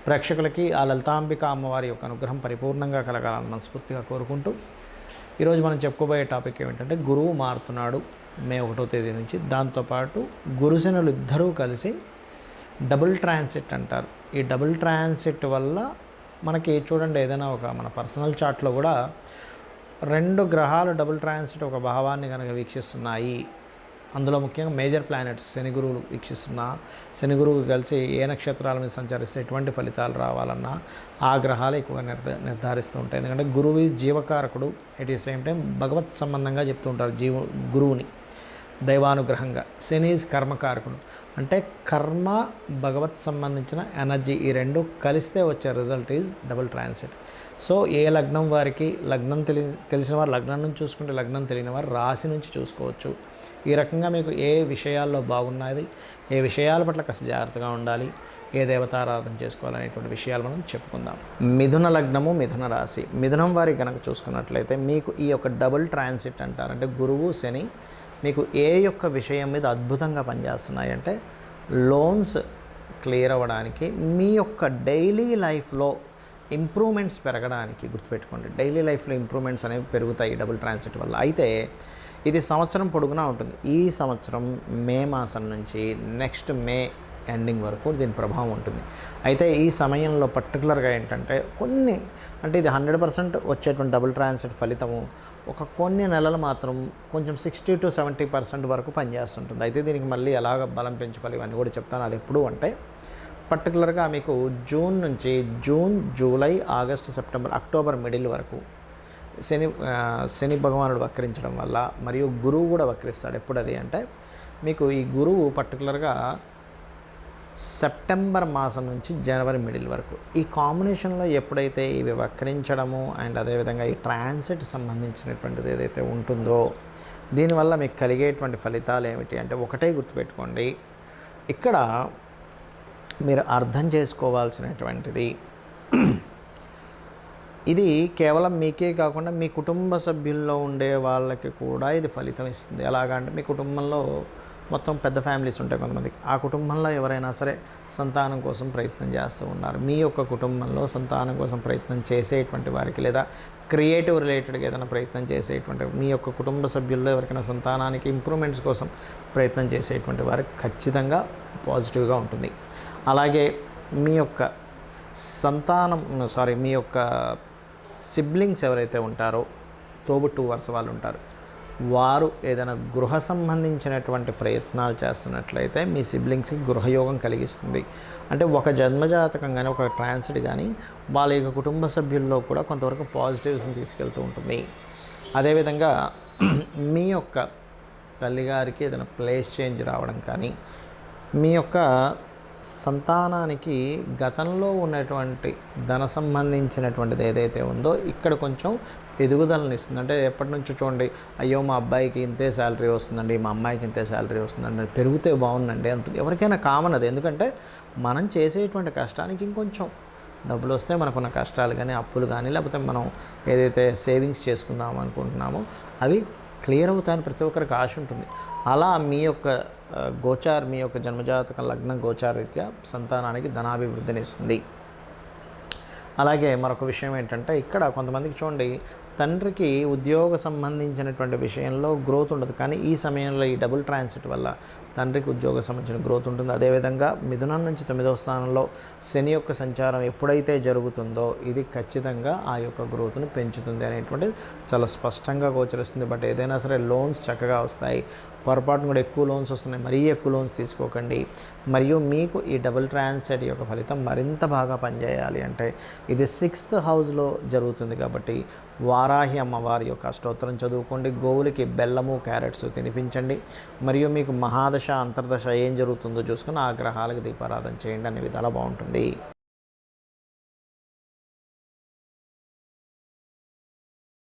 ప్రేక్షకులకి ఆ లలితాంబిక అమ్మవారి యొక్క అనుగ్రహం పరిపూర్ణంగా కలగాలని మనస్ఫూర్తిగా కోరుకుంటూ ఈరోజు మనం చెప్పుకోబోయే టాపిక్ ఏమిటంటే గురువు మారుతున్నాడు మే 1వ తేదీ నుంచి. దాంతోపాటు గురుశనులు ఇద్దరూ కలిసి డబుల్ ట్రాన్సిట్ అంటారు. ఈ డబుల్ ట్రాన్సిట్ వల్ల మనకి చూడండి, ఏదైనా ఒక మన పర్సనల్ చార్ట్లో కూడా 2 గ్రహాలు డబుల్ ట్రాన్సిట్ ఒక భావాన్ని కనుక వీక్షిస్తున్నాయి, అందులో ముఖ్యంగా మేజర్ ప్లానెట్స్ శని గురువులు వీక్షిస్తున్నా, శని గురువు కలిసి ఏ నక్షత్రాల మీద సంచరిస్తే ఎటువంటి ఫలితాలు రావాలన్నా ఆ గ్రహాలు ఎక్కువగా నిర్ధారిస్తూ ఉంటాయి. ఎందుకంటే గురువు జీవకారకుడు, ఎట్ ది సేమ్ టైం భగవత్ సంబంధంగా చెప్తూ ఉంటారు గురువుని దైవానుగ్రహంగా. శని ఈజ్ కర్మకారకుడు, అంటే కర్మ భగవత్ సంబంధించిన ఎనర్జీ, ఈ రెండు కలిస్తే వచ్చే result is double transit. So ఏ లగ్నం వారికి, లగ్నం తెలిసిన వారు లగ్నం నుంచి చూసుకుంటే, లగ్నం తెలియని వారు రాశి నుంచి చూసుకోవచ్చు. ఈ రకంగా మీకు ఏ విషయాల్లో బాగున్నది, ఏ విషయాల పట్ల కాస్త జాగ్రత్తగా ఉండాలి, ఏ దేవతారాధన చేసుకోవాలనేటువంటి విషయాలు మనం చెప్పుకుందాం. మిథున లగ్నము, మిథున రాశి. మిథునం వారికి కనుక చూసుకున్నట్లయితే మీకు ఈ యొక్క డబుల్ ట్రాన్సిట్ అంటారు. అంటే గురువు శని మీకు ఏ యొక్క విషయం మీద అద్భుతంగా పనిచేస్తున్నాయి అంటే, లోన్స్ క్లియర్ అవ్వడానికి, మీ యొక్క డైలీ లైఫ్లో ఇంప్రూవ్మెంట్స్ పెరగడానికి. గుర్తుపెట్టుకోండి, డైలీ లైఫ్లో ఇంప్రూవ్మెంట్స్ అనేవి పెరుగుతాయి డబుల్ ట్రాన్సిట్ వల్ల. అయితే ఇది సంవత్సరం పొడుగునా ఉంటుంది. ఈ సంవత్సరం మే మాసం నుంచి నెక్స్ట్ మే ఎండింగ్ వరకు దీని ప్రభావం ఉంటుంది. అయితే ఈ సమయంలో పర్టికులర్గా ఏంటంటే కొన్ని, అంటే ఇది 100% వచ్చేటువంటి డబుల్ ట్రాన్సిట్ ఫలితము ఒక కొన్ని నెలలు మాత్రం కొంచెం 60 to 70% వరకు పనిచేస్తుంటుంది. అయితే దీనికి మళ్ళీ ఎలాగ బలం పెంచుకోవాలి ఇవన్నీ కూడా చెప్తాను. అది ఎప్పుడు అంటే పర్టికులర్గా మీకు June, July, August, September, October middle వరకు శని భగవానుడు వక్రించడం వల్ల, మరియు గురువు కూడా వక్రిస్తాడు. ఎప్పుడు అది అంటే మీకు ఈ గురువు పర్టికులర్గా సెప్టెంబర్ మాసం నుంచి జనవరి మిడిల్ వరకు, ఈ కాంబినేషన్లో ఎప్పుడైతే ఇవి వక్రించడము అండ్ అదేవిధంగా ఈ ట్రాన్సిట్ సంబంధించినటువంటిది ఏదైతే ఉంటుందో, దీనివల్ల మీకు కలిగేటువంటి ఫలితాలు ఏమిటి అంటే, ఒకటే గుర్తుపెట్టుకోండి, ఇక్కడ మీరు అర్థం చేసుకోవాల్సినటువంటిది, ఇది కేవలం మీకే కాకుండా మీ కుటుంబ సభ్యుల్లో ఉండే వాళ్ళకి కూడా ఇది ఫలితం ఇస్తుంది. ఎలాగంటే మీ కుటుంబంలో మొత్తం పెద్ద ఫ్యామిలీస్ ఉంటాయి కొంతమందికి, ఆ కుటుంబంలో ఎవరైనా సరే సంతానం కోసం ప్రయత్నం చేస్తూ ఉన్నారు, మీ యొక్క కుటుంబంలో సంతానం కోసం ప్రయత్నం చేసేటువంటి వారికి, లేదా క్రియేటివ్ రిలేటెడ్గా ఏదైనా ప్రయత్నం చేసేటువంటి మీ యొక్క కుటుంబ సభ్యుల్లో ఎవరికైనా సంతానానికి ఇంప్రూవ్మెంట్స్ కోసం ప్రయత్నం చేసేటువంటి వారికి ఖచ్చితంగా పాజిటివ్గా ఉంటుంది. అలాగే మీ యొక్క మీ యొక్క సిబ్లింగ్స్ ఎవరైతే ఉంటారో, తోబుట్టు వరుస వాళ్ళు ఉంటారు, వారు ఏదైనా గృహ సంబంధించినటువంటి ప్రయత్నాలు చేస్తున్నట్లయితే మీ సిబ్లింగ్స్కి గృహయోగం కలిగిస్తుంది. అంటే ఒక జన్మజాతకం కానీ, ఒక ట్రాన్సిట్ కానీ వాళ్ళ యొక్క కుటుంబ సభ్యుల్లో కూడా కొంతవరకు పాజిటివ్స్ని తీసుకెళ్తూ ఉంటుంది. అదేవిధంగా మీ యొక్క తల్లిగారికి ఏదైనా ప్లేస్ చేంజ్ రావడం కానీ, మీ యొక్క సంతానానికి గతంలో ఉన్నటువంటి ధన సంబంధించినటువంటిది ఏదైతే ఉందో ఇక్కడ కొంచెం ఎదుగుదలని ఇస్తుంది. అంటే ఎప్పటి నుంచో చూడండి, అయ్యో మా అబ్బాయికి ఇంతే శాలరీ వస్తుందండి, మా అమ్మాయికి ఇంతే శాలరీ వస్తుందండి, పెరిగితే బాగుందండి అంటుంది. ఎవరికైనా కామన్ అది. ఎందుకంటే మనం చేసేటువంటి కష్టానికి ఇంకొంచెం డబ్బులు వస్తే మనకున్న కష్టాలు కానీ, అప్పులు కానీ, లేకపోతే మనం ఏదైతే సేవింగ్స్ చేసుకుందాం అనుకుంటున్నామో అవి క్లియర్ అవుతాయని ప్రతి ఒక్కరికి ఆశ ఉంటుంది. అలా మీ యొక్క మీ యొక్క జన్మజాతక లగ్నం గోచారరీత్యా సంతానానికి ధనాభివృద్ధిని ఇస్తుంది. అలాగే మరొక విషయం ఏంటంటే, ఇక్కడ కొంతమందికి చూడండి, తండ్రికి ఉద్యోగ సంబంధించినటువంటి విషయంలో గ్రోత్ ఉండదు, కానీ ఈ సమయంలో ఈ డబుల్ ట్రాన్సిట్ వల్ల తండ్రికి ఉద్యోగ సంబంధించిన గ్రోత్ ఉంటుంది. అదేవిధంగా మిథునం నుంచి 9వ స్థానంలో శని యొక్క సంచారం ఎప్పుడైతే జరుగుతుందో ఇది ఖచ్చితంగా ఆ యొక్క గ్రోత్ను పెంచుతుంది అనేటువంటిది చాలా స్పష్టంగా గోచరిస్తుంది. బట్ ఏదైనా సరే లోన్స్ చక్కగా వస్తాయి, పొరపాటును కూడా ఎక్కువ లోన్స్ వస్తున్నాయి, మరీ ఎక్కువ లోన్స్ తీసుకోకండి. మరియు మీకు ఈ డబుల్ ట్రాన్సిట్ యొక్క ఫలితం మరింత బాగా పనిచేయాలి అంటే ఇది 6th హౌస్లో జరుగుతుంది కాబట్టి వారాహి అమ్మవారి యొక్క అష్టోత్తరం చదువుకోండి, గోవులకి బెల్లము, క్యారెట్స్ తినిపించండి, మరియు మీకు మహాదశ అంతర్దశ ఏం జరుగుతుందో చూసుకుని ఆ గ్రహాలకు దీపారాధన చేయండి. అనే విధాలు బాగుంటుంది.